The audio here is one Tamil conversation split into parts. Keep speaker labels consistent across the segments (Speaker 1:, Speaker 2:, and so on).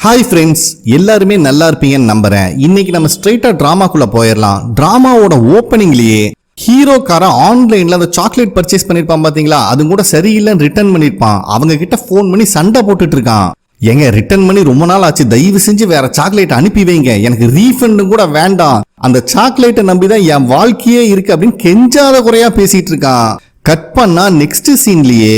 Speaker 1: ஹாய் ஃப்ரெண்ட்ஸ், எல்லாருமே நல்லா இருப்பீங்கன்னு நம்புறேன். இன்னைக்கு நம்ம ஸ்ட்ரைட்டா டிராமாக்குள்ள போயிடலாம். டிராமாவோட ஓப்பனிங்லயே ஹீரோக்காரன் ஆன்லைன்ல அந்த சாக்லேட் பர்ச்சேஸ் பண்ணிருப்பான் பாத்தீங்களா, அது கூட சரியில்லைன்னு ரிட்டர்ன் பண்ணிருப்பான். அவங்க கிட்ட போன் பண்ணி சண்டை போட்டுட்டு இருக்கான். எங்க ரிட்டர்ன் பண்ணி ரொம்ப நாள் ஆச்சு, தயவு செஞ்சு வேற சாக்லேட் அனுப்பி வைங்க, எனக்கு ரீஃபண்ட் கூட வேண்டாம், அந்த சாக்லேட்டை நம்பிதான் என் வாழ்க்கையே இருக்கு அப்படின்னு கெஞ்சாத குறையா பேசிட்டு இருக்கான். கட் பண்ணா நெக்ஸ்ட் சீன்லயே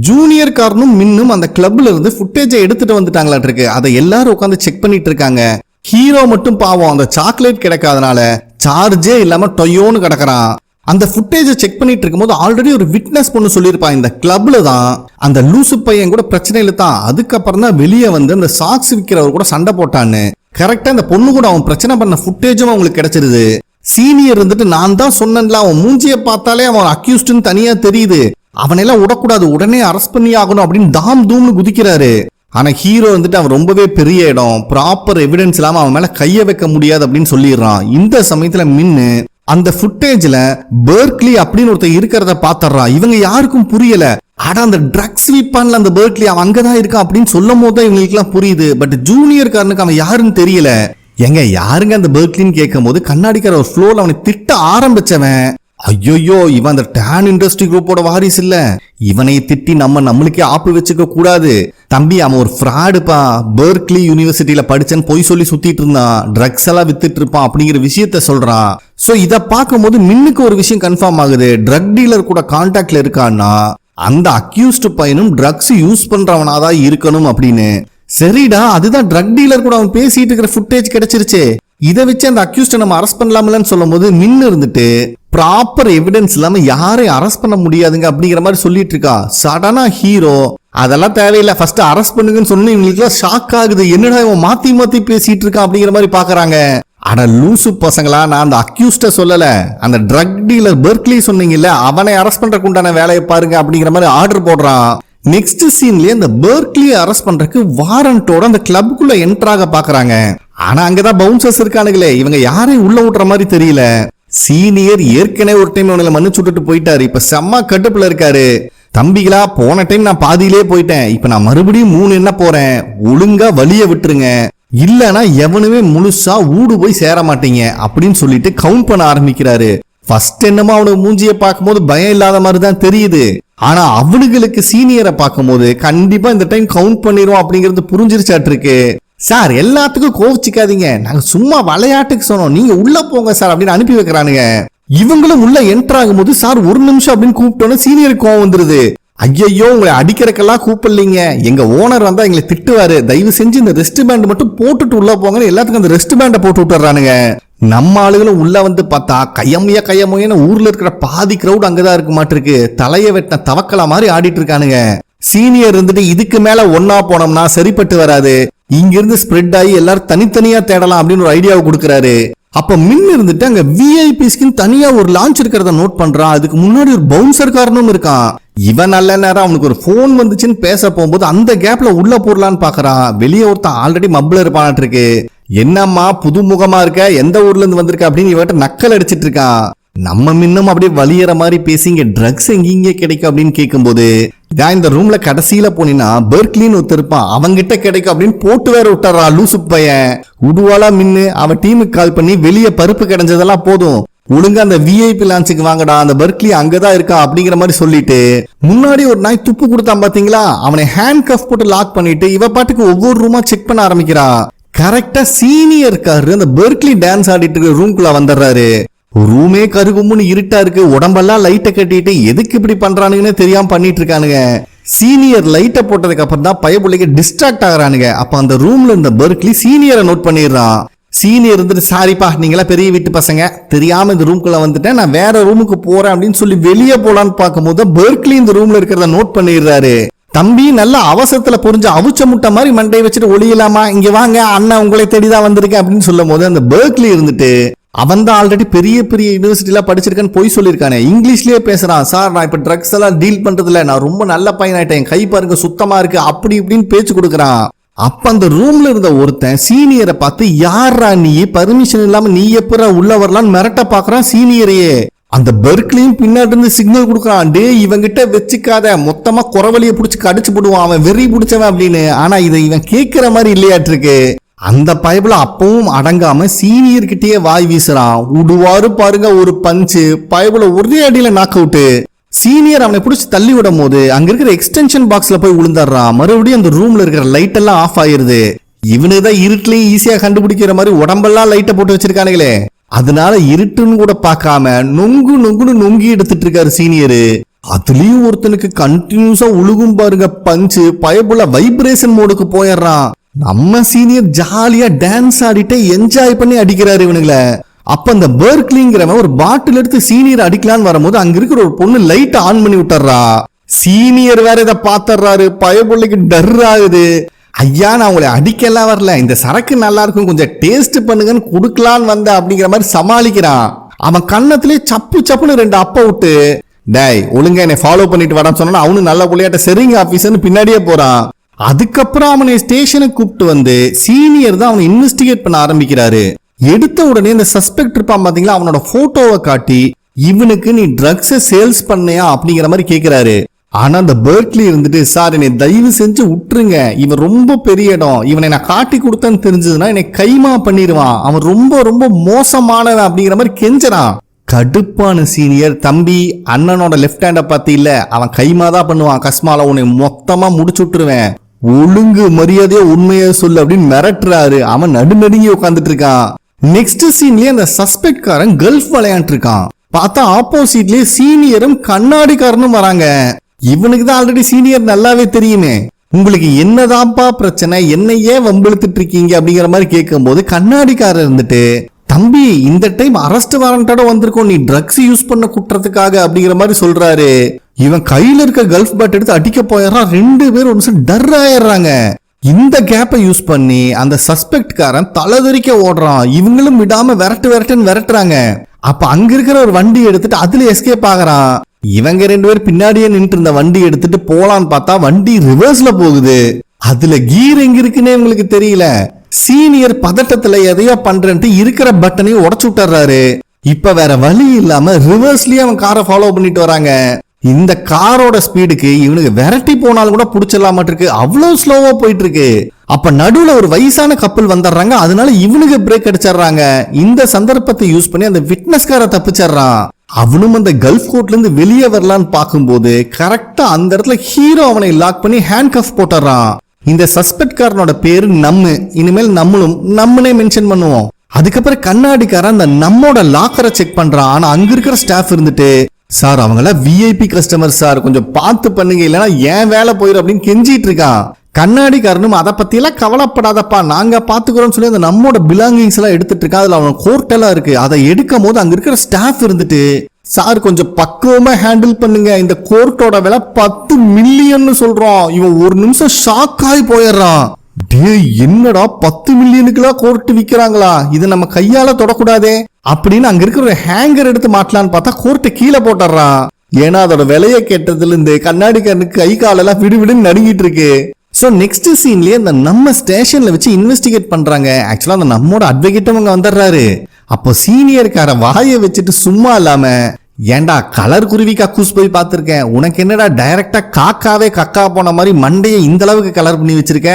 Speaker 1: ஜூனியர் காரனும் மின்னும் அந்த கிளப்ல இருந்து ஃபுட்டேஜை எடுத்துட்டு வந்துட்டாங்களாட்டு இருக்கு. அதை எல்லாரும் உட்காந்து செக் பண்ணிட்டு இருக்காங்க. ஹீரோ மட்டும் பாவம் அந்த சாக்லேட் கிடைக்காதனால சார்ஜே இல்லாம டொயோன்னு கிடக்குறான். அந்த ஃபுட்டேஜை செக் பண்ணிட்டு இருக்கும்போது ஆல்ரெடி ஒரு விட்னஸ் பொண்ணு சொல்லியிருப்பான், இந்த கிளப்ல தான் அந்த லூசு பையன் கூட பிரச்சனையில தான் அதுக்கப்புறம் தான் வெளியே வந்து அந்த சாக்ஸ் விற்கிறவர் கூட சண்டை போட்டான்னு. கரெக்டா அந்த பொண்ணு கூட அவன் பிரச்சனை பண்ண ஃபுட்டேஜும் அவங்களுக்கு கிடைச்சிருது. சீனியர் இருந்துட்டு நான் தான் சொன்னேன்ல, அவன் மூஞ்சியை பார்த்தாலே அவன் அக்யூஸ்டுன்னு தனியா தெரியுது, அவனெல்லாம் விடக்கூடாது, உடனே அரெஸ்ட் பண்ணி ஆகணும் அப்படின்னு தாம் தூம்னு குதிக்கிறாரு. ஆனா ஹீரோ வந்துட்டு அவன் ரொம்பவே பெரிய இடம், ப்ராப்பர் எவிடன்ஸ் இல்லாம அவன் மேல கைய வைக்க முடியாது அப்படின்னு சொல்லிடுறான். இந்த சமயத்துல மின்னு அந்த ஃபுட்டேஜ்ல பெர்க்லி அப்படின்னு ஒருத்தர் இருக்கிறத பாத்துறான். இவங்க யாருக்கும் புரியல. ஆனா அந்த ட்ரக்ஸ் விப்பான்ல அந்த பெர்க்லி அவன் அங்கதான் இருக்கான் அப்படின்னு சொல்லும் போது தான் இவங்களுக்கு எல்லாம் புரியுது. பட் ஜூனியர் காரனுக்கு அவன் யாருன்னு தெரியல. எங்க யாருங்க அந்த பெர்க்லின்னு கேட்கும் போது கண்ணாடிக்கார ஒரு ஃப்ளோர்ல அவனை திட்ட ஆரம்பிச்சவன், ஐயோயோ இவன் அந்த டான் இண்டஸ்ட்ரி குரூப்போட வாரிசு இல்ல, இவனை திட்டி நம்மளுக்கே ஆப்பு வச்சுக்க கூடாது தம்பி, அவன் ஒரு ஃப்ராடுப்பா, பெர்க்லி யூனிவர்சிட்டியில படிச்சேன்னு பொய் சொல்லி சுத்திட்டு இருந்தான், ட்ரக்ஸ் எல்லாம் வித்துட்டு இருப்பான் அப்படிங்கிற விஷயத்த சொல்றான். சோ இத பார்க்கும்போது மின்னுக்கு ஒரு விஷயம் கன்ஃபார்ம் ஆகுது, ட்ரக் டீலர் கூட கான்டாக்ட்ல இருக்கான்னா அந்த அக்யூஸ்ட் பையனும் ட்ரக்ஸ் யூஸ் பண்றவனாதான் இருக்கணும் அப்படின்னு. சரிடா, அதுதான் ட்ரக் டீலர் கூட அவன் பேசிட்டு இருக்கிற ஃபுட்டேஜ் கிடைச்சிருச்சு, இதை வச்சு அந்த அக்யூஸ்ட நம்ம அரெஸ்ட் பண்ணலாம்லன்னு சொல்லும் போது மின்னு இருந்துட்டு ப்ராப்பர் எவிடன்ஸ் இல்லாம யாரையும் அரெஸ்ட் பண்ண முடியாதுங்க அப்படிங்கிற மாதிரி சொல்லிட்டு இருக்கா. சடனா ஹீரோ அதெல்லாம் தேவையில்லை, ஃபர்ஸ்ட் அரெஸ்ட் பண்ணுங்கன்னு சொன்ன இவங்களுக்கு ஷாக் ஆகுது, என்னடா இவன் மாத்தி மாத்தி பேசிட்டு இருக்கான் அப்படிங்கிற மாதிரி பாக்குறாங்க. அட லூசு பசங்களா, நான் அந்த அக்யூஸ்ட சொல்லல, அந்த ட்ரக் டீலர் பெர்க்லி சொன்னீங்கல்ல அவனை அரெஸ்ட் பண்றதுக்கு உண்டான வேலையை பாருங்க அப்படிங்கிற மாதிரி ஆர்டர் போடுறான். நெக்ஸ்ட் சீன்லயே அந்த பெர்க்லியை அரெஸ்ட் பண்றதுக்கு வாரண்டோட அந்த கிளப்புக்குள்ள என்ட்ராக பாக்குறாங்க. ஆனா அங்கதான் பவுன்சர்ஸ் இருக்கானுங்களே, இவங்க யாரையும் உள்ள விட்டுற மாதிரி தெரியல. சீனியர் ஏற்கனவே ஒரு டைம் அவங்களை மன்னிச்சு விட்டுட்டு போயிட்டாரு, இப்ப செம்ம கட்டுப்புல இருக்காரு. தம்பிகளா, போன டைம் நான் பாதியிலே போயிட்டேன், இப்ப நான் மறுபடியும் 3 என்ன போறேன், ஒழுங்கா வழிய விட்டுருங்க, இல்லனா எவனுமே முழுசா ஊடு போய் சேர மாட்டீங்க அப்படின்னு சொல்லிட்டு கவுண்ட் பண்ண ஆரம்பிக்கிறாரு. ஃபர்ஸ்ட் என்னமோ அவனுக்கு மூஞ்சியை பார்க்கும் போது பயம் இல்லாத மாதிரி தான் தெரியுது, ஆனா அவனுங்களுக்கு சீனியரை பார்க்கும் போது கண்டிப்பா இந்த டைம் கவுண்ட் பண்ணிரும் அப்படிங்கிறது புரிஞ்சிருச்சாட்டு இருக்கு. சார் எல்லாத்துக்கும் கோவிச்சுக்காதீங்க, நாங்க சும்மா விளையாட்டுக்கு சொன்னோம், நீங்க உள்ள போங்க சார் அப்படின்னு அனுப்பி வைக்கிறானுங்க. இவங்களும் உள்ள என்டர் ஆகும் போது சார் ஒரு நிமிஷம் அப்படின்னு கூப்பிட்டோன்னு சீனியருக்கு கோவம் வந்துருது. ஐயோ உங்களை அடிக்கிறக்கெல்லாம் கூப்பிடலீங்க, எங்க ஓனர் வந்தா எங்களை திட்டுவாரு, தயவு செஞ்சு இந்த ரெஸ்ட் பேண்ட் மட்டும் போட்டுட்டு உள்ள போங்கன்னு எல்லாத்துக்கும் அந்த ரெஸ்ட் பேண்டை போட்டு விட்டுறானுங்க. நம்ம ஆளுகளும் உள்ள வந்து பார்த்தா கையமுயன்னு ஊர்ல இருக்கிற பாதி கிரௌட் அங்கதான் இருக்க மாட்டிருக்கு, தலைய வெட்டின தவக்கலா மாதிரி ஆடிட்டு இருக்கானுங்க. சீனியர் இருந்துட்டு இதுக்கு மேல ஒன்னா போனோம்னா சரிப்பட்டு வராது, இங்க இருந்து ஸ்ப்ரெட் ஆகி எல்லாரும் தனித்தனியா தேடலாம் அப்படின்னு ஒரு ஐடியாவை கொடுக்கறாரு. அப்ப மின் இருந்துட்டு அங்க விஐபிஸ்க்கு தனியா ஒரு லான்ச் இருக்கிறத நோட் பண்றான். அதுக்கு முன்னாடி ஒரு பவுன்சர் காரனும் இருக்கான். இவன் நல்ல நேரம் அவனுக்கு ஒரு போன் வந்துச்சுன்னு பேச போகும்போது அந்த கேப்ல உள்ள போடலான்னு பாக்குறான். வெளியே ஒருத்தன் ஆல்ரெடி மப்ல இருப்பான் இருக்கு. என்னம்மா புது முகமா இருக்க, எந்த ஊர்ல இருந்து வந்திருக்க அப்படின்னு இவட்ட நக்கல் அடிச்சிட்டு இருக்கான். நம்ம மின்னும் அப்படியே வலியற மாதிரி பேசி இங்க ட்ரக்ஸ் எங்க கிடைக்கும் அப்படின்னு கேட்கும் போது, இதான் இந்த ரூம்ல கடைசியில போனீங்கன்னா பெர்க்லின்னு ஒருத்தருப்பான், அவங்கிட்ட கிடைக்கும் அப்படின்னு போட்டு வேற விட்டுறா லூசு பையன். உடுவாளா மின்னு அவன் டீமுக்கு கால் பண்ணி வெளியே பருப்பு கிடைஞ்சதெல்லாம் போதும், ஒழுங்கா அந்த விஐபி லான்ச்சுக்கு வாங்கடா, அந்த பெர்க்லி அங்கதான் இருக்கா அப்படிங்கிற மாதிரி சொல்லிட்டு முன்னாடி ஒரு நாய் துப்பு கொடுத்தான் பாத்தீங்களா, அவனை ஹேண்ட் கஃப் போட்டு லாக் பண்ணிட்டு இவ பாட்டுக்கு ஒவ்வொரு ரூமா செக் பண்ண ஆரம்பிக்கிறா. கரெக்டா சீனியர் காரு அந்த பெர்க்லி டான்ஸ் ஆடிட்டு இருக்க ரூம்குள்ள வந்துடுறாரு. ரூமே கருகும்னு இருட்டா இருக்கு, உடம்பெல்லாம் லைட்டை கட்டிட்டு எதுக்கு இப்படி பண்றானுங்கன்னு தெரியாம பண்ணிட்டு இருக்கானுங்க. சீனியர் லைட்டை போட்டதுக்கு அப்புறம் தான் பயப்புள்ளைக்கு டிஸ்ட்ராக்ட் ஆகுறானுங்க. அப்ப அந்த ரூம்ல இருந்த பெர்க்லி சீனியரை நோட் பண்ணிடுறான். சீனியர் இருந்துட்டு, சாரிப்பா நீங்களா பெரிய வீட்டு பசங்க, தெரியாம இந்த ரூம்குள்ள வந்துட்டேன், நான் வேற ரூமுக்கு போறேன் அப்படின்னு சொல்லி வெளியே போலான்னு பார்க்கும்போது பெர்க்லி இந்த ரூம்ல இருக்கிறத நோட் பண்ணிடுறாரு. தம்பி நல்ல அவசரத்துல புரிஞ்ச அவுச்ச முட்டை மாதிரி மண்டை வச்சுட்டு ஒளியலாமா, இங்க வாங்க அண்ணா உங்களை தேடிதான் வந்திருக்கேன் அப்படின்னு சொல்லும் போது அந்த பெர்க்லி இருந்துட்டு அவன் தான் ஆல்ரெடி பெரிய பெரிய யூனிவர்சிட்டில படிச்சிருக்கான்னு போய் சொல்லியிருக்கானே, இங்கிலீஷ்லயே பேசுறான். சார் நான் இப்ப ட்ரக்ஸ் எல்லாம் டீல் பண்றதுல நான் ரொம்ப நல்ல பையன் ஆயிட்டேன், கை பாருங்க சுத்தமா இருக்கு அப்படி இப்படின்னு பேச்சு கொடுக்குறான். அப்ப அந்த ரூம்ல இருந்த ஒருத்தன் சீனியரை பார்த்து, யாரா நீ, பர்மிஷன் இல்லாம நீ எப்பரா உள்ள வரலான்னு மிரட்ட பாக்குறான் சீனியரையே. அந்த பெர்க்லியும் பின்னாடி இருந்து சிக்னல் கொடுக்குறான், டே இவங்கிட்ட வச்சுக்காத, மொத்தமா குறவழிய புடிச்சு கடிச்சு போடுவான், அவன் வெறி பிடிச்சவன் அப்படின்னு. ஆனா இதை இவன் கேட்கிற மாதிரி இல்லையாட்டிருக்கு. அந்த பயபுல அப்பவும் அடங்காம சீனியர் கிட்டயே வாய் வீசுறான். உடுவாரு பாருங்க ஒரு பஞ்சு, பயபுல ஒரே அடியில நாக் அவுட். சீனியர் அவனை பிடிச்சி தள்ளி விடும் போது அங்க இருக்கிற எக்ஸ்டென்ஷன் பாக்ஸ்ல போய் விழுந்துடுறான். மறுபடியும் அந்த ரூம்ல இருக்கிற லைட் எல்லாம் ஆஃப் ஆயிருது. இவனுதான் இருட்டுலயும் ஈஸியா கண்டுபிடிக்கிற மாதிரி உடம்பெல்லாம் லைட்டை போட்டு வச்சிருக்கானுங்களே, அதனால இருட்டுன்னு கூட பார்க்காம நொங்குன்னு நொங்கி எடுத்துட்டு இருக்காரு சீனியரு. அதுலயும் ஒருத்தனுக்கு கண்டினியூஸா உழுகும் பாருங்க பஞ்சு, பயபுல வைப்ரேஷன் மோடுக்கு போயிடுறான். நம்ம சீனியர் ஜாலியா டான்ஸ் ஆடிட்டு என்ஜாய் பண்ணி அடிக்கிறாரு இவனுங்கள. அப்ப அந்த பெர்க்லிங்கிறவன் ஒரு பாட்டில் எடுத்து சீனியர் அடிக்கலான்னு வரும்போது அங்க இருக்கிற ஒரு பொண்ணு லைட் ஆன் பண்ணி விட்டுறா. சீனியர் வேற இதை பாத்துறாரு. பயபுள்ளைக்கு டர் ஆகுது. ஐயா நான் உங்களை அடிக்கலாம் வரல, இந்த சரக்கு நல்லா இருக்கும் கொஞ்சம் டேஸ்ட் பண்ணுங்கன்னு குடுக்கலான்னு வந்த அப்படிங்கிற மாதிரி சமாளிக்கிறான். அவன் கண்ணத்திலே சப்பு சப்புன்னு 2 அப்ப விட்டு, டேய் ஒழுங்கா என்னை ஃபாலோ பண்ணிட்டு வரான்னு சொன்னா அவனு நல்ல புள்ளையாட்ட சரிங்க ஆபீசர்னு பின்னாடியே போறான். அதுக்கப்புறம் அவனை ஸ்டேஷனுக்கு கூப்பிட்டு வந்து சீனியர் தான் அவனை இன்வெஸ்டிகேட் பண்ண ஆரம்பிக்கிறாரு. எடுத்த உடனே இந்த சஸ்பெக்ட் இருப்பான் பாத்தீங்களா, அவனோட போட்டோவை காட்டி இவனுக்கு நீ ட்ரக்ஸை சேல்ஸ் பண்ணையா அப்படிங்கிற மாதிரி கேட்கிறாரு. ஆனா அந்த பெர்க்லி இருந்துட்டு, சார் என்னை தயவு செஞ்சு விட்டுருங்க, இவன் ரொம்ப பெரிய இடம், இவனை நான் காட்டி கொடுத்தேன்னு தெரிஞ்சதுன்னா என்னை கைமா பண்ணிடுவான், அவன் ரொம்ப ரொம்ப மோசமானவன் அப்படிங்கிற மாதிரி கெஞ்சறான். கடுப்பான சீனியர், தம்பி அண்ணனோட லெஃப்ட் ஹேண்ட பார்த்து இல்ல, அவன் கைமாதான் பண்ணுவான், கஸ்மால உன்னை மொத்தமா முடிச்சு விட்டுருவேன், ஒழுங்கு மரியாதையா உண்மையா சொல்லு அப்படின்னு மிரட்டுறாரு. அவன் நடுநடுங்கி உட்காந்துட்டு இருக்கான். நெக்ஸ்ட் சீன்லயே அந்த சஸ்பெக்ட் காரன் கல்ஃப் விளையாண்டு இருக்கான். பார்த்தா ஆப்போசிட்லயே சீனியரும் கண்ணாடிக்காரனும் வராங்க. இவனுக்கு தான் ஆல்ரெடி சீனியர் நல்லாவே தெரியுமே. உங்களுக்கு என்னதான்ப்பா பிரச்சனை, என்னையே வம்பிழுத்துட்டு இருக்கீங்க அப்படிங்கிற மாதிரி கேட்கும் போது கண்ணாடிக்காரர் இருந்துட்டு, தம்பி இந்த டைம் அரெஸ்ட் வாரண்டோட வந்திருக்கோம், நீ ட்ரக்ஸ் யூஸ் பண்ண குற்றத்துக்காக அப்படிங்கிற மாதிரி சொல்றாரு. இவன் கையில இருக்க கல்ஃப் பேட் எடுத்து அடிக்க போயிடுறான். 2 பேரும் ஒரு நிமிஷம் டர் ஆயிடுறாங்க. இந்த கேப்பை யூஸ் பண்ணி அந்த சஸ்பெக்ட் காரன் தலைதறிக்க ஓடுறான். இவங்களும் விடாம விரட்டுன்னு விரட்டுறாங்க. அப்ப அங்க இருக்கிற ஒரு வண்டி எடுத்துட்டு அதுல எஸ்கேப் ஆகுறான். இவங்க 2 பேர் பின்னாடியே நின்று இருந்த வண்டி எடுத்துட்டு போலான்னு பார்த்தா வண்டி ரிவர்ஸ்ல போகுது. அதுல கீர் எங்க இருக்குன்னு உங்களுக்கு தெரியல. சீனியர் பதட்டத்துல எதையோ பண்றேன்ட்டு இருக்கிற பட்டனையும் உடச்சு விட்டுறாரு. இப்ப வேற வழி இல்லாம ரிவர்ஸ்லயே அவன் காரை ஃபாலோ பண்ணிட்டு வராங்க. இந்த காரோட ஸ்பீடுக்கு இவனுக்கு விரட்டி போனாலும் கூட புடிச்சிடலாம் இருக்கு, அவ்வளவு ஸ்லோவா போயிட்டு இருக்கு. அப்ப நடுவுல ஒரு வயசான கப்பல் வந்துடுறாங்க. அதனால இவனுக்கு பிரேக் அடிச்சிடுறாங்க. இந்த சந்தர்ப்பத்தை யூஸ் பண்ணி அந்த விட்னஸ்கார தப்பிச்சிடுறான். அவனும் அந்த கல்ஃப் கோட்ல இருந்து வெளியே வரலான்னு பார்க்கும்போது கரெக்டா அந்த இடத்துல ஹீரோ அவனை லாக் பண்ணி ஹேண்ட் கஃப் போட்டுறான். இந்த சஸ்பெக்ட் காரனோட பேரு நம்ம, இனிமேல் நம்மளும் நம்மனே மென்ஷன் பண்ணுவோம். அதுக்கப்புறம் கண்ணாடிக்காரன் அந்த நம்மோட லாக்கரை செக் பண்றான். ஆனா அங்க இருக்கிற ஸ்டாஃப் இருந்துட்டு, சார் அவங்கள விஐபி கஸ்டமர் சார், கொஞ்சம் பார்த்து பண்ணுங்க இல்லைன்னா ஏன் வேலை போயிடும் அப்படின்னு கெஞ்சிட்டு இருக்கான். கண்ணாடிக்காரனும் அதை பத்தி எல்லாம் கவலைப்படாதப்பா நாங்க பாத்துக்கிறோம்னு சொல்லி அந்த நம்மோட பிலாங்கிங்ஸ் எல்லாம் எடுத்துட்டு இருக்கான். அதுல அவன் கோர்ட் எல்லாம் இருக்கு. அதை எடுக்கும் போது அங்க இருக்கிற ஸ்டாஃப் இருந்துட்டு, சார் கொஞ்சம் பக்குவமா ஹேண்டில் பண்ணுங்க, இந்த கோர்ட்டோட விலை 10 மில்லியன் சொல்றோம். இவன் ஒரு நிமிஷம் ஷாக் ஆகி போயிடுறான். டேய் என்னடா 10 மில்லியனுக்குலாம் கோர்ட் விக்கிறாங்களா, இதை நம்ம கையால தொடக்கூடாதே அப்படின்னு அங்க இருக்கிற ஒரு ஹேங்கர் எடுத்து மாட்டலான்னு பார்த்தா கோர்ட்டை கீழே போட்டுறான். ஏன்னா அதோட விலையை கேட்டதுல இருந்து கண்ணாடிக்காரனுக்கு கை காலெல்லாம் விடுவிடுன்னு நடுங்கிட்டு இருக்கு. சோ நெக்ஸ்ட் சீன்லயே அந்த நம்ம ஸ்டேஷன்ல வச்சு இன்வெஸ்டிகேட் பண்றாங்க. ஆக்சுவலா அந்த நம்மோட அட்வொகேட்டும் அங்க வந்துடுறாரு. அப்போ சீனியர்கார வாயை வச்சுட்டு சும்மா இல்லாம, ஏண்டா கலர் குருவி கக்கூஸ் போய் பார்த்திருக்கேன், உனக்கு என்னடா டைரக்டா காக்காவே கக்கா போன மாதிரி மண்டையை இந்த அளவுக்கு கலர் பண்ணி வச்சிருக்க,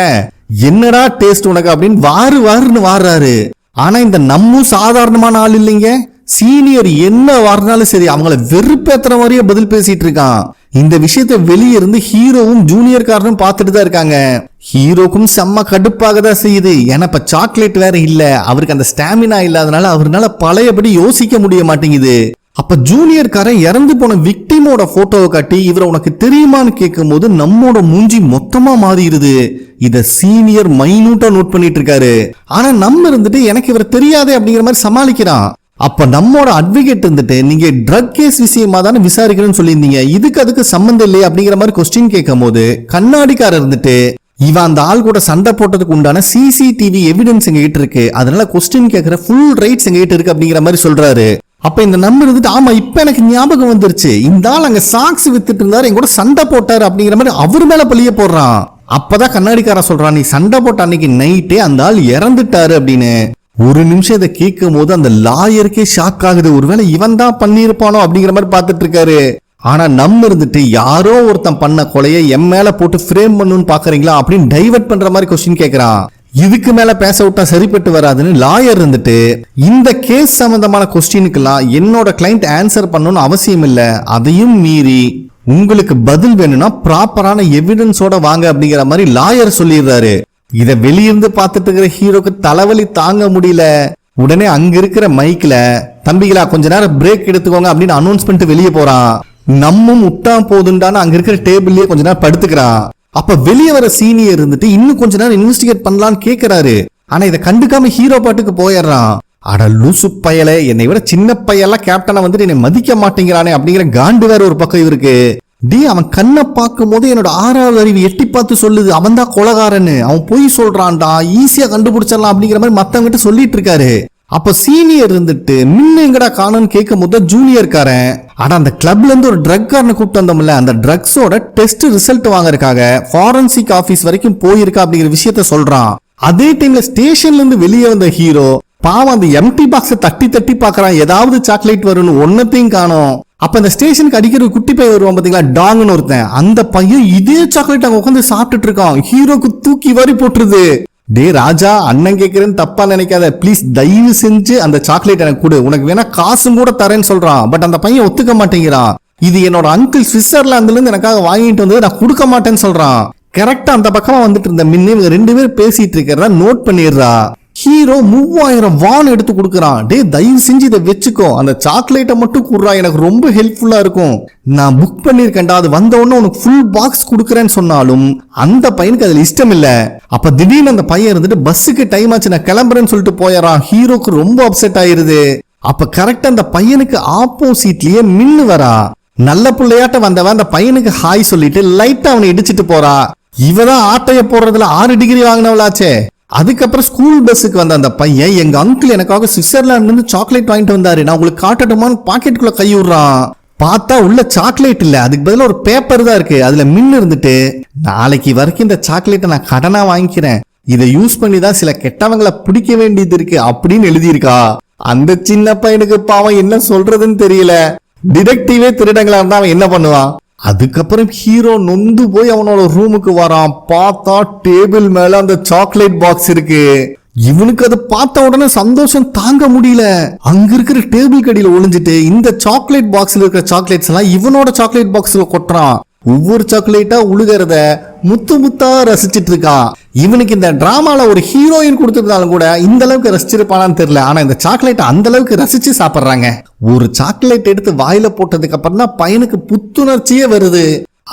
Speaker 1: என்னடா டேஸ்ட் உனக்கு அப்படின்னு வாருன்னு வாடுறாரு. ஆனா இந்த நம்ம சாதாரணமான ஆள் இல்லைங்க. சீனியர் என்ன வாரினாலும் சரி அவங்கள வெறுப்பேத்துற மாதிரியே பதில் பேசிட்டு இருக்கான். இந்த விஷயத்தை வெளியே இருந்து ஹீரோவும் ஜூனியர் காரனும் பார்த்துட்டு தான் இருக்காங்க. ஹீரோக்கும் செம்ம கடுப்பாக தான் செய்யுது. ஏன்னா இப்ப சாக்லேட் வேற இல்ல, அவருக்கு அந்த ஸ்டாமினா இல்லாதனால அவர்னால பழையபடி யோசிக்க முடிய மாட்டேங்குது. அப்ப ஜூனியர் காரன் இறந்து போன விக்டிமோட போட்டோவை காட்டி இவரை உனக்கு தெரியுமான்னு கேட்கும் போது நம்மோட மூஞ்சி மொத்தமா மாறிடுது. இத சீனியர் மைனூட்டா நோட் பண்ணிட்டு இருக்காரு. ஆனா நம்ம இருந்துட்டு எனக்கு இவர் தெரியாதே அப்படிங்கிற மாதிரி சமாளிக்கிறான். அப்ப நம்மோட அட்வொகேட் இருந்துட்டு, நீங்க ட்ரக் கேஸ் விஷயமா தானே விசாரிக்கணும்னு சொல்லியிருந்தீங்க, அதுக்கு சம்பந்தம் இல்லையே அப்படிங்கிற மாதிரி கொஸ்டின் கேட்கும் போது கண்ணாடிக்காரர் இருந்துட்டு, இவன் அந்த ஆள் கூட சண்டை போட்டதுக்கு உண்டான சிசிடிவி எவிடன்ஸ் எங்க கிட்ட இருக்கு, அதனால கொஸ்டின் கேட்கிற ஃபுல் ரைட்ஸ் எங்க கிட்ட இருக்கு அப்படிங்கிற மாதிரி சொல்றாரு. அப்ப இந்த நம்பர் இருந்துட்டு, ஆமா இப்ப எனக்கு ஞாபகம் வந்துருச்சு, இந்த ஆள் அங்க சாக்ஸ் வித்துட்டு இருந்தாரு, என் கூட சண்டை போட்டாரு அப்படிங்கிற மாதிரி அவர் மேல பழிய போடுறான். அப்பதான் கண்ணாடிக்காரன் சொல்றான், நீ சண்டை போட்ட அன்னைக்கு நைட்டே அந்த ஆள் இறந்துட்டாரு அப்படின்னு. ஒரு நிமிஷம் இதை கேட்கும் போது அந்த லாயருக்கே ஷாக் ஆகுது. ஒருவேளை இவன் தான் பண்ணிருப்பானோ அப்படிங்கிற மாதிரி பார்த்துட்டு இருக்காரு. ஆனா நம்ம இருந்துட்டு யாரோ ஒருத்தன் பண்ண கொலையை எம் மேல போட்டு ஃப்ரேம் பண்ணுன்னு பாக்குறீங்களா அப்படின்னு டைவர்ட் பண்ற மாதிரி கொஸ்டின் கேக்குறான். இதுக்கு மேல பேச விட்டா சரிப்பட்டு வராதுன்னு லாயர் இருந்துட்டு இந்த கேஸ் சம்பந்தமான கொஸ்டினுக்கெல்லாம் என்னோட கிளைண்ட் ஆன்சர் பண்ணணும்னு அவசியம் இல்ல, அதையும் மீறி உங்களுக்கு பதில் வேணும்னா ப்ராப்பரான எவிடன்ஸோட வாங்க அப்படிங்கிற மாதிரி லாயர் சொல்லிடுறாரு. இத வெளியிருந்து பார்த்துட்டு இருக்கிற ஹீரோக்கு தலைவலி தாங்க முடியல. உடனே அங்க இருக்கிற மைக்ல தம்பிகளா கொஞ்ச நேரம் பிரேக் எடுத்துக்கோங்க அப்படின்னு அனௌன்ஸ் பண்ணிட்டு வெளியே போறான். நம்மும் முட்டா போதுண்டான்னு அங்க இருக்கிற டேபிள்லயே கொஞ்ச நேரம் படுத்துக்கிறான். அப்ப வெளியே வர சீனியர் இருந்துட்டு இன்னும் கொஞ்ச நேரம் இன்வெஸ்டிகேட் பண்ணலான்னு கேக்குறாரு. ஆனா இதை கண்டுக்காம ஹீரோ பாட்டுக்கு போயிடுறான். அட லூசு பயல, என்னை விட சின்ன பையெல்லாம் கேப்டனா வந்துட்டு என்னை மதிக்க மாட்டேங்கிறானே அப்படிங்கிற காண்டு வேற ஒரு பக்கம் இருக்கு. அவன் கண்ணை பார்க்கும் போது என்னோட 6வது அறிவு எட்டி பார்த்து சொல்லுது அவன் தான் கொலகாரன்னு. அவன் போய் சொல்றான்டா, ஈஸியா கண்டுபிடிச்சிடலாம் அப்படிங்கிற மாதிரி மத்தவங்கிட்ட சொல்லிட்டு இருக்காரு. அப்ப சீனியர் இருந்துட்டு முன்ன எங்கடா காணும்னு கேட்கும் போது ஜூனியர்காரன் ஆனா அந்த கிளப்ல இருந்து ஒரு ட்ரக் காரனை கூப்பிட்டு வந்தோம்ல, அந்த ட்ரக்ஸோட டெஸ்ட் ரிசல்ட் வாங்கறதுக்காக ஃபாரன்சிக் ஆபீஸ் வரைக்கும் போயிருக்கா அப்படிங்கிற விஷயத்த சொல்றான். அதே டைம்ல ஸ்டேஷன்ல இருந்து வெளியே வந்த ஹீரோ பாவம் அந்த எம்டி பாக்ஸ தட்டி தட்டி பாக்குறான், ஏதாவது சாக்லேட் வரும்னு. ஒன்னத்தையும் காணோம். அப்ப இந்த ஸ்டேஷனுக்கு அடிக்கிற குட்டி பையன் வருவான் பாத்தீங்களா, டாங்னு ஒருத்தன். அந்த பையன் இதே சாக்லேட் அங்க உட்காந்து சாப்பிட்டுட்டு இருக்கான். ஹீரோக்கு தூக்கி வாரி போட்டுருது. டே ராஜா, அண்ணன் கேட்கிறேன்னு தப்பா நினைக்காத, பிளீஸ் தயவு செஞ்சு அந்த சாக்லேட் எனக்கு கொடு, உனக்கு வேணா காசும் கூட தரேன்னு சொல்றான். பட் அந்த பையன் ஒத்துக்க மாட்டேங்கிறான். இது என்னோட அங்கிள் சுவிட்சர்லாந்துல இருந்து எனக்காக வாங்கிட்டு வந்து நான் கொடுக்க மாட்டேன்னு சொல்றான். கரெக்டா அந்த பக்கமா வந்துட்டு இருந்த மின்னி இவங்க 2 பேரும் பேசிட்டு இருக்கிறதா நோட் பண்ணிடுறா. ஹீரோ 3000 வான் எடுத்து கொடுக்கறான். டே தயவு செஞ்சு இதை வச்சுக்கோ, அந்த சாக்லேட்டை மட்டும் குடுறா, எனக்கு ரொம்ப ஹெல்ப்ஃபுல்லா இருக்கும். நான் புக் பண்ணிருக்கேன்டா, அது வந்த உடனே உனக்கு ஃபுல் பாக்ஸ் கொடுக்கறேன்னு சொன்னாலும் அந்த பையனுக்கு அதுல இஷ்டம் இல்ல. அப்ப திடீர்னு அந்த பையன் இருந்துட்டு பஸ்ஸுக்கு டைம் ஆச்சு நான் கிளம்புறேன்னு சொல்லிட்டு போயறான். ஹீரோக்கு ரொம்ப அப்செட் ஆயிருது. அப்ப கரெக்டா அந்த பையனுக்கு ஆப்போசிட்லயே மின்னு வரா. நல்ல பிள்ளையாட்ட வந்தவன் அந்த பையனுக்கு ஹாய் சொல்லிட்டு லைட்டா அவனை இடிச்சிட்டு போறா. இவதான் ஆட்டைய போடுறதுல 6 டிகிரி வாங்கினவளாச்சே. அதுக்கப்புறம் ஸ்கூல் பஸ்ஸுக்கு வந்த அந்த பையன் எங்க அங்கிள் எனக்காக சுவிட்சர்லாந்துல இருந்து சாக்லேட் வாங்கிட்டு வந்தாரு, நான் உங்களுக்கு காட்டட்டுமான்னு பாக்கெட்டுக்குள்ள கை விடுறான். பார்த்தா உள்ள சாக்லேட் இல்ல, அதுக்கு பதிலா ஒரு பேப்பர் தான் இருக்கு. அதுல மின்னு இருந்துட்டு நாளைக்கு வரைக்கும் இந்த சாக்லேட்டை நான் கடனா வாங்கிக்கிறேன், இதை யூஸ் பண்ணி தான் சில கெட்டவங்களை பிடிக்க வேண்டியது இருக்கு அப்படின்னு எழுதியிருக்கா. அந்த சின்ன பையனுக்கு பாவம் என்ன சொல்றதுன்னு தெரியல. டிடெக்டிவே திருடங்களா இருந்தா அவன் என்ன பண்ணுவான்? அதுக்கப்புறம் ஹீரோ நொந்து போய் அவனோட ரூமுக்கு வரான். பார்த்தா டேபிள் மேல அந்த சாக்லேட் பாக்ஸ் இருக்கு. இவனுக்கு அது பார்த்த உடனே சந்தோஷம் தாங்க முடியல. அங்க இருக்கிற டேபிள் கடியில ஒளிஞ்சிட்டு இந்த சாக்லேட் பாக்ஸ்ல இருக்கிற சாக்லேட்ஸ் எல்லாம் இவனோட சாக்லேட் பாக்ஸ்ல கொட்டுறான். ஒவ்வொரு சாக்லேட்டா உழுகிறத முத்து முத்தா ரசிச்சிட்டு இருக்கான். இவனுக்கு இந்த டிராமால ஒரு ஹீரோயின் கொடுத்திருந்தாலும் கூட இந்த அளவுக்கு ரசிச்சிருப்பானான்னு தெரியல. ஆனா இந்த சாக்லேட் அந்த அளவுக்கு ரசிச்சு சாப்பிடுறாங்க. ஒரு சாக்லேட் எடுத்து வாயில போட்டதுக்கு அப்புறம் தான் பையனுக்கு புத்துணர்ச்சியே வருது.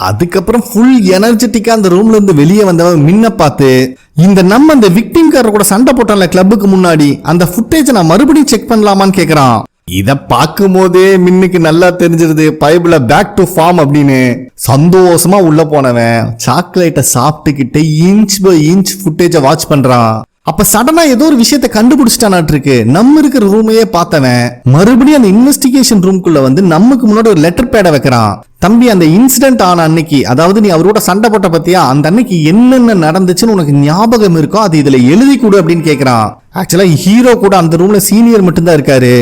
Speaker 1: அதுக்கப்புறம் ஃபுல் எனர்ஜெட்டிக்கா அந்த ரூம்ல இருந்து வெளியே வந்தவன் மின்ன பார்த்து இந்த நம்ம அந்த விக்டிம்காரர் கூட சண்டை போட்டான்ல கிளப்புக்கு முன்னாடி, அந்த ஃபுட்டேஜை நான் மறுபடியும் செக் பண்ணலாமான்னு கேக்குறான். இத பார்க்கும் போதே மின்னுக்கு நல்லா தெரிஞ்சிருது பைபிள பேக் டு ஃபார்ம் அப்படின்னு. சந்தோஷமா உள்ள போனவன் சாக்லேட்டை சாப்பிட்டுக்கிட்டு இன்ச் பை இன்ச் ஃபுட்டேஜை வாட்ச் பண்றான். அப்ப சடனா ஏதோ ஒரு விஷயத்தை கண்டுபிடிச்சிட்டானாட்டு இருக்கு. நம்ம இருக்கிற ரூமையே பார்த்தவன் மறுபடியும் அந்த இன்வெஸ்டிகேஷன் ரூம்குள்ள வந்து நமக்கு முன்னாடி ஒரு லெட்டர் பேட வைக்கிறான். தம்பி, அந்த இன்சிடென்ட் ஆன அன்னைக்கு, அதாவது நீ அவரோட சண்டை போட்ட பத்தியா, அந்த அன்னைக்கு என்னென்ன நடந்துச்சுன்னு உனக்கு ஞாபகம் இருக்கோ அது இதுல எழுதி கொடு அப்படின்னு கேக்குறான். ஆக்சுவலா ஹீரோ கூட அந்த ரூம்ல சீனியர் மட்டும்தான் இருக்காரு.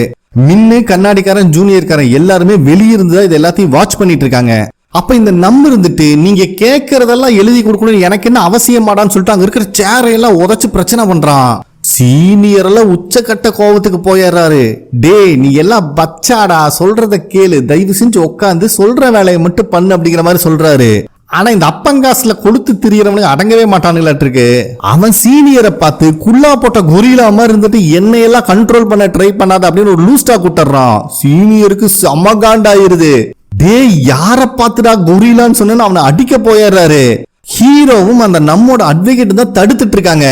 Speaker 1: மின்னு, கண்ணாடிக்காரன், ஜூனியர்காரன் எல்லாருமே வெளியிருந்துதான் இது எல்லாத்தையும் வாட்ச் பண்ணிட்டு இருக்காங்க. அப்ப இந்த நம்பர் இருந்துட்டு நீங்க கேட்கறதெல்லாம் எழுதி கொடுக்கணும், எனக்கு என்ன அவசியமாடான்னு சொல்லிட்டு அங்க இருக்கிற சேரையெல்லாம் உதச்சு பிரச்சனை பண்றான். சீனியர் எல்லாம் உச்சக்கட்ட கோபத்துக்கு போயிடுறாரு. டே நீ எல்லாம் பச்சாடா, சொல்றத கேளு, தயவு செஞ்சு உட்காந்து சொல்ற வேலையை மட்டும் பண்ணு அப்படிங்கிற மாதிரி சொல்றாரு. ஆனா இந்த அப்பங்காசுல கொடுத்து திரியறவனுக்கு அடங்கவே மாட்டானுங்களாட்டு இருக்கு. அவன் சீனியரை பார்த்து குள்ளா போட்ட கொரிலா மாதிரி இருந்துட்டு என்னையெல்லாம் கண்ட்ரோல் பண்ண ட்ரை பண்ணாத அப்படின்னு ஒரு லூஸ்டா கூட்டுறான். சீனியருக்கு சமகாண்டாயிருது. டே யார பாத்துடா கொரிலான்னு சொன்னு அவனை அடிக்க போயிடுறாரு. ஹீரோவும் அந்த நம்மோட அட்வொகேட் தான் தடுத்துட்டு இருக்காங்க.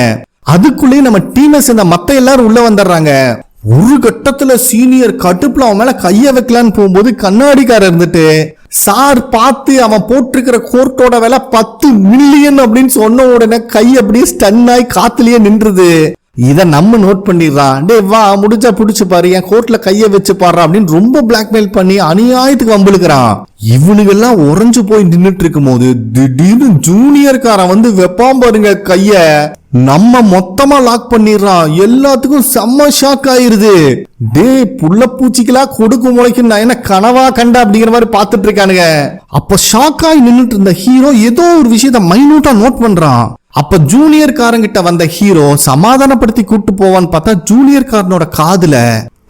Speaker 1: அதுக்குள்ளேயே நம்ம டீமை சேர்ந்த மத்த எல்லாரும் உள்ள வந்துடுறாங்க. ஒரு கட்டத்துல சீனியர் கட்டுப்புல அவன் மேல கைய வைக்கலான்னு போகும்போது கண்ணாடிக்காரர் இருந்துட்டு சார் பார்த்து அவன் போட்டிருக்கிற கோர்ட்டோட விலை 10 மில்லியன் அப்படின்னு சொன்ன உடனே கை அப்படியே ஸ்டன் ஆகி காத்துலயே நின்றுது. இத நம்ம நோட் பண்ணிடுறான். டே வா முடிஞ்சா புடிச்சு பாரு, என் கோர்ட்ல கைய வச்சு பாரு அப்படின்னு ரொம்ப பிளாக்மெயில் பண்ணி அநியாயத்துக்கு வம்பிழுக்கிறான். இவனுங்க எல்லாம் உறைஞ்சு போய் நின்னுட்டு இருக்கும் போது திடீர்னு ஜூனியர்காரன் வந்து வெப்பாம் பாருங்க கைய. நம்ம மொத்தமா லாக் பண்ணிடுறான். எல்லாத்துக்கும் செம்ம ஷாக் ஆயிருது. டே புள்ள பூச்சிக்கலா கொடுக்கு முளைக்கும் நான் என்ன கனவா கண்ட அப்படிங்கிற மாதிரி பாத்துட்டு இருக்கானுங்க. அப்ப ஷாக் ஆகி நின்னுட்டு இருந்த ஹீரோ ஏதோ ஒரு விஷயத்த மைனூட்டா நோட் பண்றான். அப்ப ஜூனியர் காரங்கிட்ட வந்த ஹீரோ சமாதானப்படுத்தி கூட்டு போவான்னு பார்த்தா ஜூனியர் காரனோட காதுல,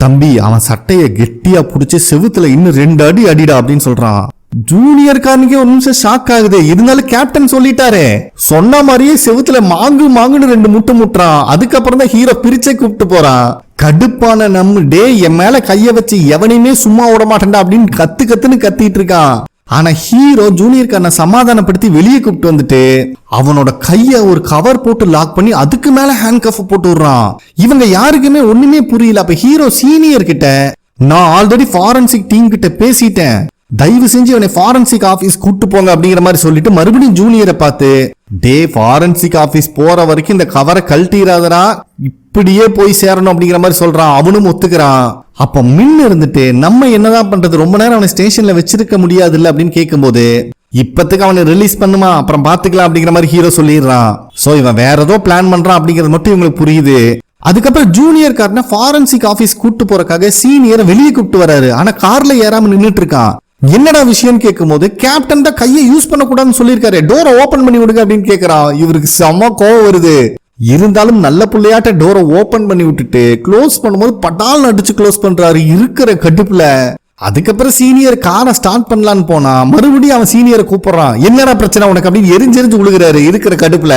Speaker 1: தம்பி அவன் சட்டைய கெட்டியா புடிச்சு செவுத்துல இன்னும் 2 அடி அடிடா அப்படின்னு சொல்றான். ஜூனியர் காரனுக்கே ஒரு நிமிஷம் ஷாக் ஆகுது. இருந்தாலும் கேப்டன் சொல்லிட்டாரு, சொன்ன மாதிரியே செவுத்துல மாங்குன்னு 2 முட்டு முட்டுறான். அதுக்கப்புறம் தான் ஹீரோ பிரிச்சே கூப்பிட்டு போறான். கடுப்பான நம்ம டே என் மேல கைய வச்சு எவனையுமே சும்மா விட மாட்டேன்டா அப்படின்னு கத்துன்னு கத்திட்டு இருக்கான். ஆனா ஹீரோ ஜூனியர் காரனை சமாதானப்படுத்தி வெளியே கூப்பிட்டு வந்துட்டு அவனோட கைய ஒரு கவர் போட்டு லாக் பண்ணி அதுக்கு மேல ஹேண்ட் கஃப் போட்டு விடுறான். இவங்க யாருக்குமே ஒண்ணுமே புரியல. அப்ப ஹீரோ சீனியர் கிட்ட, நான் ஆல்ரெடி ஃபாரன்சிக் டீம் கிட்ட பேசிட்டேன், தயவு செஞ்சு இவனை ஃபாரன்சிக் ஆபீஸ் கூட்டு போங்க அப்படிங்கிற மாதிரி சொல்லிட்டு மறுபடியும் ஜூனியரை பார்த்து, டே ஃபாரன்சிக் ஆபீஸ் போற வரைக்கும் இந்த கவரை கழட்டிடாதடா, இப்படியே போய் சேரணும் அப்படிங்கிற மாதிரி சொல்றான். அவனும் ஒத்துக்கிறான். அப்ப மின் இருந்துட்டு நம்ம என்னதான் பண்றது, ரொம்ப நேரம் அவனை ஸ்டேஷன்ல வச்சிருக்க முடியாது இல்ல அப்படின்னு கேட்கும்போது, இப்பத்துக்கு அவனை ரிலீஸ் பண்ணுமா அப்புறம் பாத்துக்கலாம் அப்படிங்கிற மாதிரி ஹீரோ சொல்லிடுறான். சோ இவன் வேற ஏதோ பிளான் பண்றான் அப்படிங்கிறது மட்டும் இவங்களுக்கு புரியுது. அதுக்கப்புறம் ஜூனியர் காரனை ஃபாரன்சிக் ஆபீஸ் கூட்டு போறதுக்காக சீனியரை வெளியே கூப்பிட்டு வராரு. ஆனா கார்ல ஏறாம நின்னுட்டு இருக்கான். என்னடா விஷயம் கேட்கும் போது, கேப்டன் தான் கையை யூஸ் பண்ண கூடாதுன்னு சொல்லியிருக்காரு, டோரை ஓபன் பண்ணி விடுங்க அப்படின்னு கேட்கறான். இவருக்கு செம கோவம் வருது. இருந்தாலும் நல்ல புள்ளையாட்ட டோரை ஓபன் பண்ணி விட்டுட்டு க்ளோஸ் பண்ணும்போது பட்டால் அடிச்சு க்ளோஸ் பண்றாரு இருக்கிற கடுப்புல. அதுக்கப்புறம் சீனியர் காரை ஸ்டார்ட் பண்ணலான்னு போனா மறுபடியும் அவன் சீனியரை கூப்பிடுறான். என்னடா பிரச்சனை உனக்கு அப்படின்னு எரிஞ்செரிஞ்சு விழுகிறாரு இருக்கிற கடுப்புல.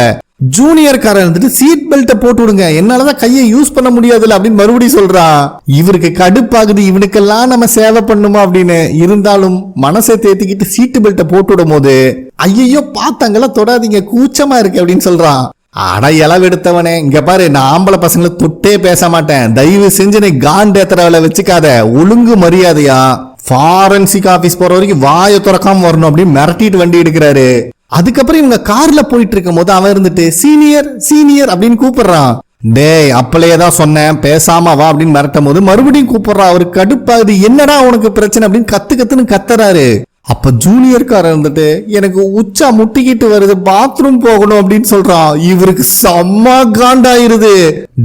Speaker 1: ஜூனியர் காரை இருந்துட்டு சீட் பெல்ட்டை போட்டு விடுங்க, என்னாலதான் கையை யூஸ் பண்ண முடியாதுல்ல அப்படின்னு மறுபடியும் சொல்றான். இவருக்கு கடுப்பாகுது, இவனுக்கெல்லாம் நம்ம சேவை பண்ணுமா அப்படின்னு. இருந்தாலும் மனசை தேத்திக்கிட்டு சீட்டு பெல்ட்டை போட்டு விடும் போது, ஐயோ பார்த்தாங்கெல்லாம் தொடாதீங்க கூச்சமா இருக்கு அப்படின்னு சொல்றான். அட இளவெடுத்தவனே, இங்க பாரு, நான் ஆம்பளை பசங்களை தொட்டே பேச மாட்டேன், தயவு செஞ்சு நீ காண்டேத்தரவளை வச்சுக்காத, ஒழுங்கு மரியாதையா ஃபாரன்சிக் ஆபீஸ் போற வரைக்கும் வாயை திறக்காம வரணும் அப்படின்னு மிரட்டிட்டு வண்டி எடுக்கிறாரு. அதுக்கப்புறம் இவங்க கார்ல போயிட்டு இருக்கும் போது அவன் இருந்துட்டு சீனியர் சீனியர் அப்படின்னு கூப்பிடுறான். டேய் அப்பளையேதான் சொன்னேன் பேசாம வா அப்படின்னு மிரட்டும் போது மறுபடியும் கூப்பிடுறான். அவருக்கு கடுப்பாகுது, என்னடா உனக்கு பிரச்சனை அப்படின்னு கத்துன்னு கத்துறாரு. அப்ப ஜூனியர் கார இருந்துட்டு, எனக்கு உச்சா முட்டிக்கிட்டு வருது, பாத்ரூம் போகணும் அப்படின்னு சொல்றான். இவருக்கு செம்ம காண்டாயிருது.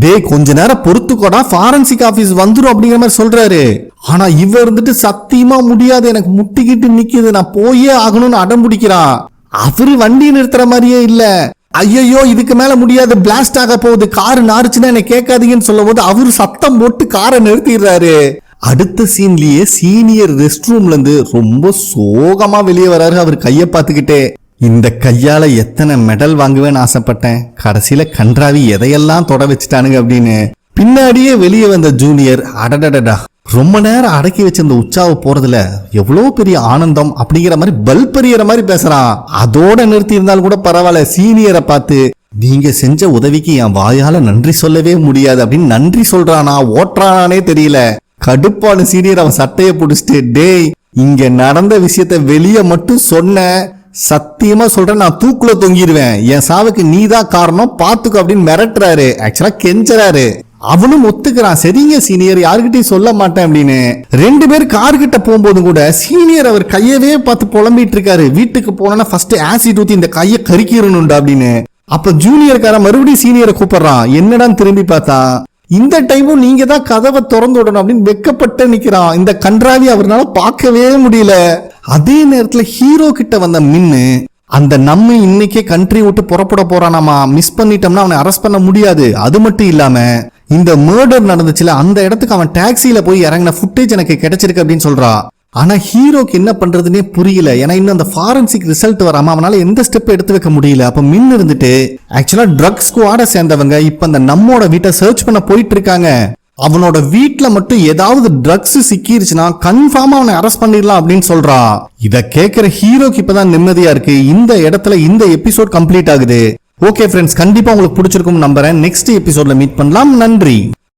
Speaker 1: டே கொஞ்ச நேரம் பொறுத்துக்கோடா, ஃபாரன்சிக் ஆபீஸ் வந்துரும் அப்படிங்கிற மாதிரி சொல்றாரு. ஆனா இவ இருந்துட்டு சத்தியமா முடியாது, எனக்கு முட்டிக்கிட்டு நிக்குது, நான் போயே ஆகணும்னு அடம் பிடிக்கிறான். அவரு வண்டி நிறுத்துற மாதிரியே இல்ல. ஐயோ இதுக்கு மேல முடியாது, பிளாஸ்ட் ஆக போகுது, காரு நாரிச்சுன்னா என்ன கேட்காதீங்கன்னு சொல்லும் போது அவரு சத்தம் போட்டு காரை நிறுத்திடுறாரு. அடுத்த சீன்லயே சீனியர் ரெஸ்ட் ரூம்ல இருந்து ரொம்ப சோகமா வெளியே வராரு. அவர் கைய பாத்துக்கிட்டே, இந்த கையால எத்தனை மெடல் வாங்குவேன்னு ஆசைப்பட்டேன், கடைசியில கன்றாவி எதையெல்லாம் தொட வச்சுட்டானுங்க அப்படின்னு. பின்னாடியே வெளியே வந்த ஜூனியர், அடடடடா ரொம்ப நேரம் அடக்கி வச்சிருந்த உற்சாவ போறதுல எவ்வளவு பெரிய ஆனந்தம் அப்படிங்கிற மாதிரி பல்ப் எறிகிற மாதிரி பேசுறான். அதோட நிறுத்தி இருந்தாலும் கூட பரவாயில்ல, சீனியரை பார்த்து, நீங்க செஞ்ச உதவிக்கு என் வாயால நன்றி சொல்லவே முடியாது அப்படின்னு நன்றி சொல்றானா ஓட்டுறானே தெரியல. கடுப்பான சீனியர் அவன் சட்டையை பிடிச்சிட்டு, டேய் இங்க நடந்த விஷயத்த வெளியே மட்டும் சொன்ன, சத்தியமா சொல்றேன் நான் தூக்குல தொங்கிடுவேன், என் சாவுக்கு நீதான் காரணம் பாத்துக்கோ அப்படின்னு மிரட்டுறாரு. ஆக்சுவலா கெஞ்சறாரு. அவனும் ஒத்துக்கிறான், சரிங்க சீனியர் யாருக்கிட்டையும் சொல்ல மாட்டேன் அப்படின்னு. 2 பேர் கார்கிட்ட போகும்போது கூட சீனியர் அவர் கையவே பார்த்து புலம்பிட்டு இருக்காரு. வீட்டுக்கு போனா ஃபர்ஸ்ட் ஆசிட் ஊத்தி இந்த கையை கறிக்கிறணும்டா அப்படின்னு. அப்ப ஜூனியர் கார மறுபடியும் சீனியரை கூப்பிடுறான். என்னடான்னு திரும்பி பார்த்தா, இந்த டைமும் நீங்க தான் கதவை திறந்து விடணும் அப்படின்னு வெக்கப்பட்டு நிக்கிறான். இந்த கன்றாவி அவர்னால பார்க்கவே முடியல. அதே நேரத்துல ஹீரோ கிட்ட வந்த மின்னு, அந்த நம்ம இன்னைக்கே கண்ட்ரி விட்டு புறப்பட போறானாமா, மிஸ் பண்ணிட்டோம்னா அவனை அரெஸ்ட் பண்ண முடியாது. அது மட்டும் இல்லாம இந்த மர்டர் நடந்துச்சுல அந்த இடத்துக்கு அவன் டாக்ஸில போய் இறங்கின ஃபுட்டேஜ் எனக்கு கிடைச்சிருக்கு அப்படின்னு சொல்றா. ஆனா ஹீரோக்கு என்ன பண்றதுன்னே புரியல. ஏன்னா இன்னும் அந்த ஃபாரன்சிக் ரிசல்ட் வராம அவனால எந்த ஸ்டெப் எடுத்து வைக்க முடியல. அப்ப மின் இருந்துட்டு, ஆக்சுவலா ட்ரக் ஸ்குவாட சேர்ந்தவங்க இப்ப அந்த நம்மோட வீட்டை சர்ச் பண்ண போயிட்டு இருக்காங்க. அவனோட வீட்டுல மட்டும் ஏதாவது ட்ரக்ஸ் சிக்கிருச்சுன்னா கன்ஃபார்மா அவனை அரெஸ்ட் பண்ணிடலாம் அப்படின்னு சொல்றா. இத கேட்கிற ஹீரோக்கு இப்பதான் நிம்மதியா இருக்கு. இந்த இடத்துல இந்த எபிசோட் கம்ப்ளீட் ஆகுது. ஓகே ஃப்ரெண்ட்ஸ், கண்டிப்பா உங்களுக்கு பிடிச்சிருக்கும் நம்புறேன். நெக்ஸ்ட் எபிசோட்ல மீட் பண்ணலாம். நன்றி.